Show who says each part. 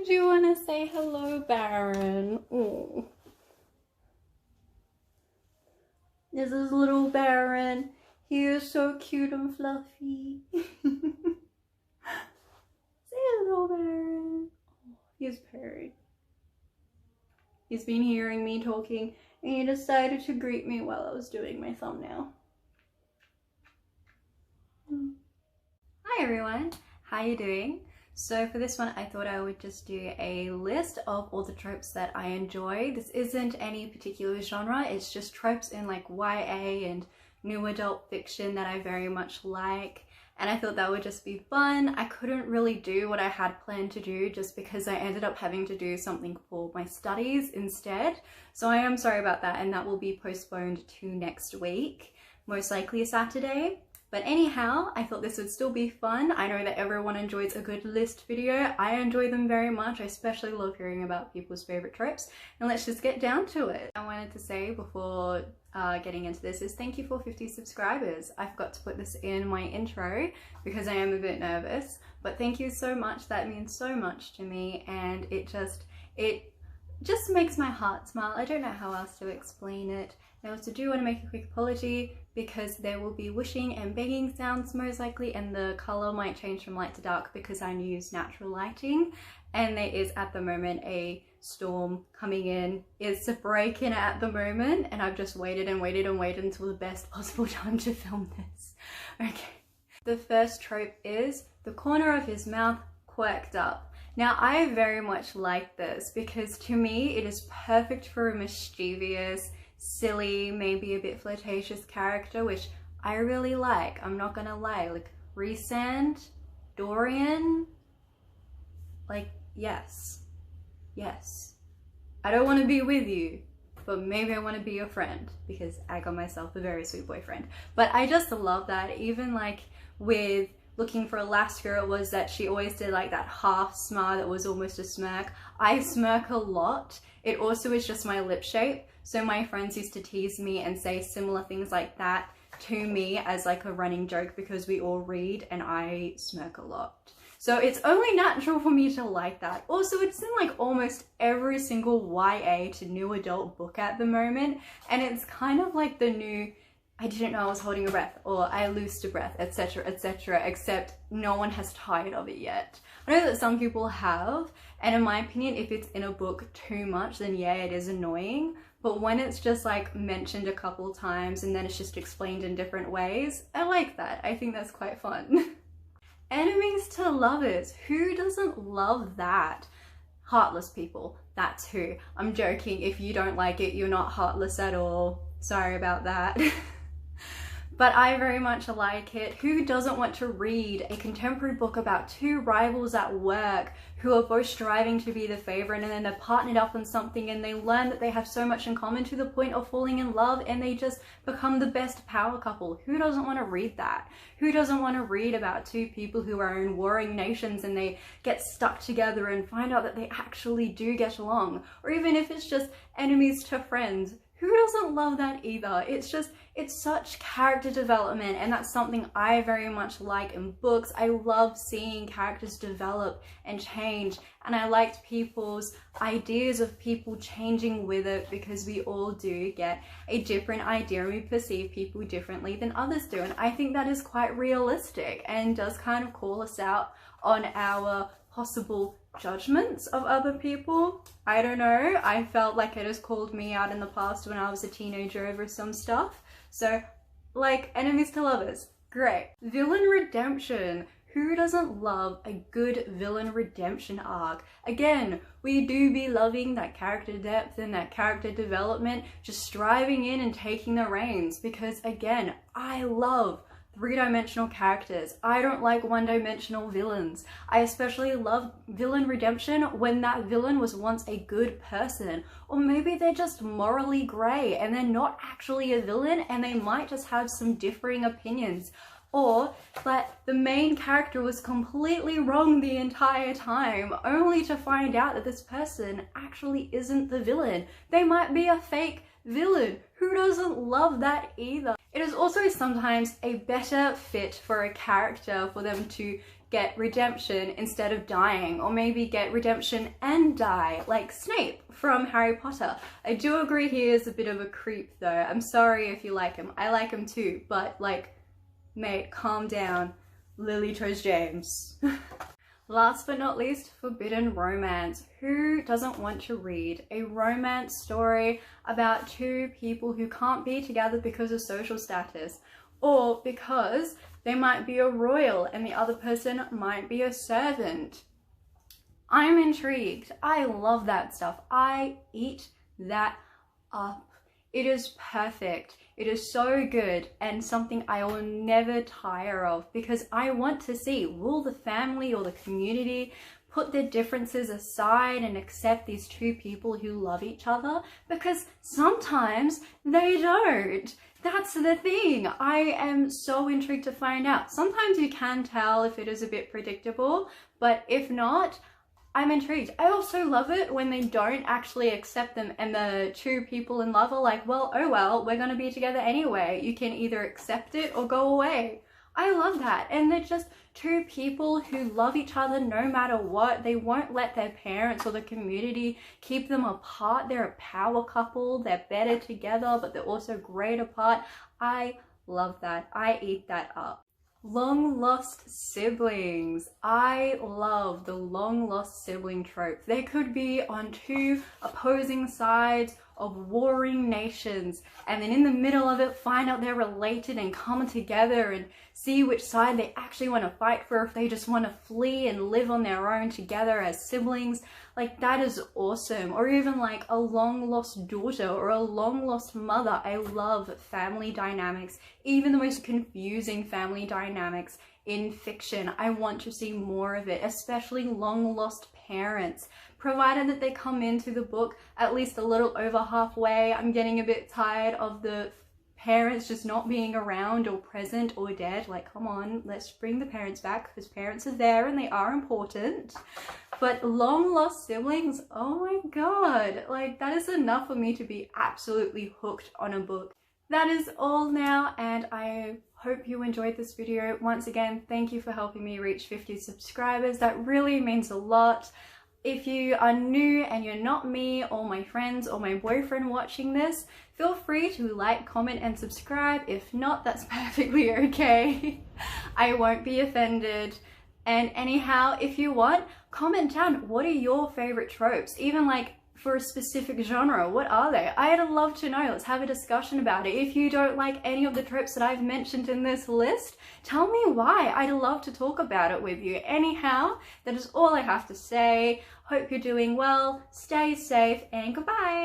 Speaker 1: Did you want to say hello, Baron? Oh. This is little Baron. He is so cute and fluffy. Say hello, Baron. Oh, he's purring. He's been hearing me talking and he decided to greet me while I was doing my thumbnail. Hi everyone, how you doing? So for this one I thought I would just do a list of all the tropes that I enjoy. This isn't any particular genre, it's just tropes in like YA and new adult fiction that I very much like, and I thought that would just be fun. I couldn't really do what I had planned to do just because I ended up having to do something for my studies instead, so I am sorry about that, and that will be postponed to next week, most likely a Saturday. But anyhow, I thought this would still be fun. I know that everyone enjoys a good list video. I enjoy them very much. I especially love hearing about people's favorite tropes. And let's just get down to it. I wanted to say before getting into this is thank you for 50 subscribers. I forgot to put this in my intro because I am a bit nervous. But thank you so much. That means so much to me, and it just makes my heart smile. I don't know how else to explain it. I also do want to make a quick apology because there will be whooshing and banging sounds most likely, and the colour might change from light to dark because I use natural lighting, and there is at the moment a storm coming in. It's breaking at the moment, and I've just waited and waited and waited until the best possible time to film this. Okay. The first trope is the corner of his mouth quirked up. Now I very much like this because to me it is perfect for a mischievous, silly, maybe a bit flirtatious character, which I really like. I'm not gonna lie, like Rhysand, Dorian, like yes. I don't want to be with you, but maybe I want to be your friend because I got myself a very sweet boyfriend. But I just love that. Even like with Looking for Alaska, it was that she always did like that half smile that was almost a smirk. I smirk a lot. It also is just my lip shape. So my friends used to tease me and say similar things like that to me as like a running joke because we all read and I smirk a lot. So it's only natural for me to like that. Also, it's in like almost every single YA to new adult book at the moment. And it's kind of like the new, I didn't know I was holding a breath, or I loosed a breath, etc, etc, except no one has tired of it yet. I know that some people have, and in my opinion, if it's in a book too much, then yeah, it is annoying. But when it's just like mentioned a couple times and then it's just explained in different ways, I like that. I think that's quite fun. Enemies to lovers. Who doesn't love that? Heartless people. That's who. I'm joking. If you don't like it, you're not heartless at all. Sorry about that. But I very much like it. Who doesn't want to read a contemporary book about two rivals at work who are both striving to be the favorite, and then they're partnered up on something and they learn that they have so much in common to the point of falling in love and they just become the best power couple? Who doesn't want to read that? Who doesn't want to read about two people who are in warring nations and they get stuck together and find out that they actually do get along? Or even if it's just enemies to friends. Who doesn't love that either? It's such character development, and that's something I very much like in books. I love seeing characters develop and change, and I liked people's ideas of people changing with it because we all do get a different idea and we perceive people differently than others do, and I think that is quite realistic and does kind of call us out on our possible judgments of other people. I don't know, I felt like it has called me out in the past when I was a teenager over some stuff. So like, enemies to lovers, great. Villain redemption. Who doesn't love a good villain redemption arc? Again, we do be loving that character depth and that character development, just striving in and taking the reins, because again, I love three-dimensional characters. I don't like one-dimensional villains. I especially love villain redemption when that villain was once a good person, or maybe they're just morally grey and they're not actually a villain and they might just have some differing opinions, or that the main character was completely wrong the entire time only to find out that this person actually isn't the villain. They might be a fake villain. Who doesn't love that either? It is also sometimes a better fit for a character for them to get redemption instead of dying, or maybe get redemption and die, like Snape from Harry Potter. I do agree he is a bit of a creep though. I'm sorry if you like him. I like him too, but like, mate, calm down. Lily chose James. Last but not least, forbidden romance. Who doesn't want to read a romance story about two people who can't be together because of social status, or because they might be a royal and the other person might be a servant? I'm intrigued. I love that stuff. I eat that up. It is perfect. It is so good, and something I will never tire of, because I want to see, will the family or the community put their differences aside and accept these two people who love each other? Because sometimes they don't. That's the thing. I am so intrigued to find out. Sometimes you can tell if it is a bit predictable, but if not, I'm intrigued. I also love it when they don't actually accept them and the two people in love are like, well, oh well, we're gonna be together anyway. You can either accept it or go away. I love that. And they're just two people who love each other no matter what. They won't let their parents or the community keep them apart. They're a power couple. They're better together, but they're also great apart. I love that. I eat that up. Long lost siblings. I love the long lost sibling trope. They could be on two opposing sides of warring nations, and then in the middle of it find out they're related and come together and see which side they actually want to fight for, if they just want to flee and live on their own together as siblings. Like, that is awesome. Or even like a long lost daughter or a long lost mother. I love family dynamics, even the most confusing family dynamics in fiction. I want to see more of it, especially long lost parents, provided that they come into the book at least a little over halfway. I'm getting a bit tired of the parents just not being around or present or dead. Like, come on, let's bring the parents back, because parents are there and they are important. But long lost siblings, oh my god, like, that is enough for me to be absolutely hooked on a book. That is all now, and I hope you enjoyed this video. Once again, thank you for helping me reach 50 subscribers. That really means a lot. If you are new and you're not me or my friends or my boyfriend watching this, feel free to like, comment and subscribe. If not, that's perfectly okay. I won't be offended. And anyhow, if you want, comment down, what are your favorite tropes? Even like for a specific genre, what are they? I'd love to know. Let's have a discussion about it. If you don't like any of the tropes that I've mentioned in this list, tell me why. I'd love to talk about it with you. Anyhow, that is all I have to say. Hope you're doing well, stay safe, and goodbye.